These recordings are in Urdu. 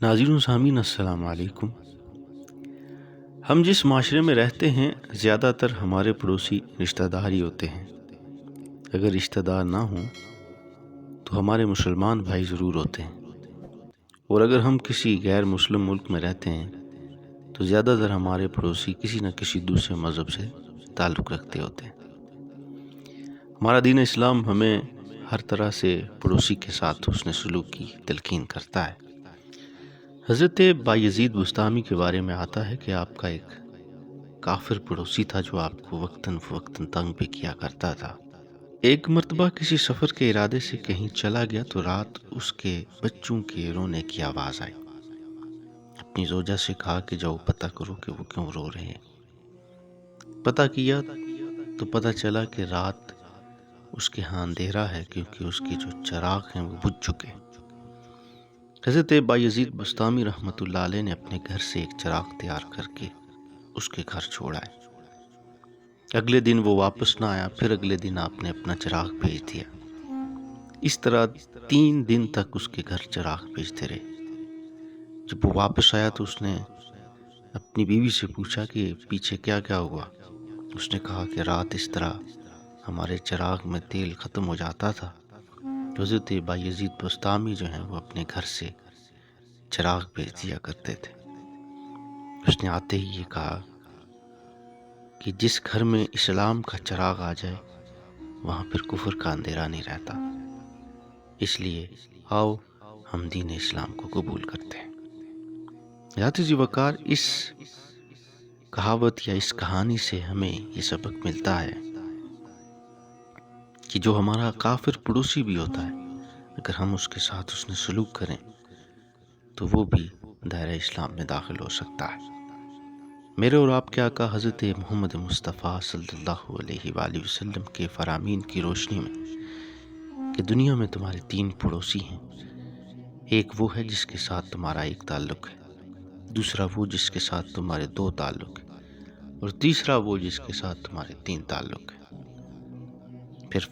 ناظرین و سامعین السلام علیکم۔ ہم جس معاشرے میں رہتے ہیں زیادہ تر ہمارے پڑوسی رشتہ دار ہی ہوتے ہیں۔ اگر رشتہ دار نہ ہوں تو ہمارے مسلمان بھائی ضرور ہوتے ہیں، اور اگر ہم کسی غیر مسلم ملک میں رہتے ہیں تو زیادہ تر ہمارے پڑوسی کسی نہ کسی دوسرے مذہب سے تعلق رکھتے ہوتے ہیں۔ ہمارا دین اسلام ہمیں ہر طرح سے پڑوسی کے ساتھ حسن سلوک کی تلقین کرتا ہے۔ حضرت بایزید بسطامی کے بارے میں آتا ہے کہ آپ کا ایک کافر پڑوسی تھا جو آپ کو وقتاً فوقتاً تنگ بھی کیا کرتا تھا۔ ایک مرتبہ کسی سفر کے ارادے سے کہیں چلا گیا تو رات اس کے بچوں کے رونے کی آواز آئی۔ اپنی زوجہ سے کہا کہ جاؤ پتہ کرو کہ وہ کیوں رو رہے ہیں۔ پتہ کیا تو پتہ چلا کہ رات اس کے ہاں اندھیرا ہے، کیونکہ اس کی جو چراغ ہیں وہ بجھ چکے ہیں۔ حضرت بایزید بسطامی رحمۃ اللہ علیہ نے اپنے گھر سے ایک چراغ تیار کر کے اس کے گھر چھوڑا ہے۔ اگلے دن وہ واپس نہ آیا، پھر اگلے دن آپ نے اپنا چراغ بھیج دیا۔ اس طرح 3 دن تک اس کے گھر چراغ بھیجتے رہے۔ جب وہ واپس آیا تو اس نے اپنی بیوی سے پوچھا کہ پیچھے کیا کیا ہوا۔ اس نے کہا کہ رات اس طرح ہمارے چراغ میں تیل ختم ہو جاتا تھا، حضرت بایزید بسطامی جو ہیں وہ اپنے گھر سے چراغ بھیج دیا کرتے تھے۔ اس نے آتے ہی یہ کہا کہ جس گھر میں اسلام کا چراغ آ جائے وہاں پھر کفر کا اندھیرا نہیں رہتا، اس لیے آؤ ہم دین اسلام کو قبول کرتے ہیں۔ ذات وقار اس کہاوت یا اس کہانی سے ہمیں یہ سبق ملتا ہے کہ جو ہمارا کافر پڑوسی بھی ہوتا ہے، اگر ہم اس کے ساتھ حسن سلوک کریں تو وہ بھی دائرہ اسلام میں داخل ہو سکتا ہے۔ میرے اور آپ کے آقا حضرت محمد مصطفیٰ صلی اللہ علیہ وآلہ وسلم کے فرامین کی روشنی میں کہ دنیا میں تمہارے 3 پڑوسی ہیں، ایک وہ ہے جس کے ساتھ تمہارا ایک تعلق ہے، دوسرا وہ جس کے ساتھ تمہارے 2 تعلق ہیں، اور تیسرا وہ جس کے ساتھ تمہارے 3 تعلق ہیں۔ پھر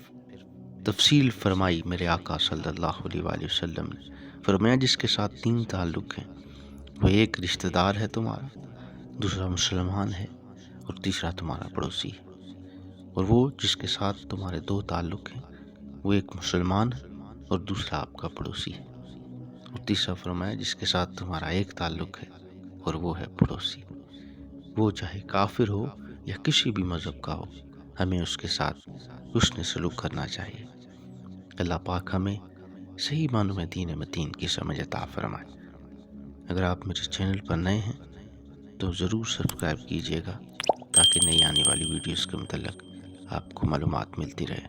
تفصیل فرمائی میرے آقا صلی اللہ علیہ وآلہ وسلم نے، فرمایا جس کے ساتھ 3 تعلق ہیں وہ ایک رشتہ دار ہے تمہارا، دوسرا مسلمان ہے، اور تیسرا تمہارا پڑوسی ہے۔ اور وہ جس کے ساتھ تمہارے 2 تعلق ہیں وہ ایک مسلمان ہے اور دوسرا آپ کا پڑوسی ہے، اور تیسرا فرمایا جس کے ساتھ تمہارا ایک تعلق ہے اور وہ ہے پڑوسی۔ وہ چاہے کافر ہو یا کسی بھی مذہب کا ہو، ہمیں اس کے ساتھ حسن سلوک کرنا چاہیے۔ اللہ پاک ہمیں صحیح معنوں میں دین متین کی سمجھ عطا فرمائے۔ اگر آپ میرے چینل پر نئے ہیں تو ضرور سبسکرائب کیجیے گا تاکہ نئی آنے والی ویڈیوز کے متعلق آپ کو معلومات ملتی رہے۔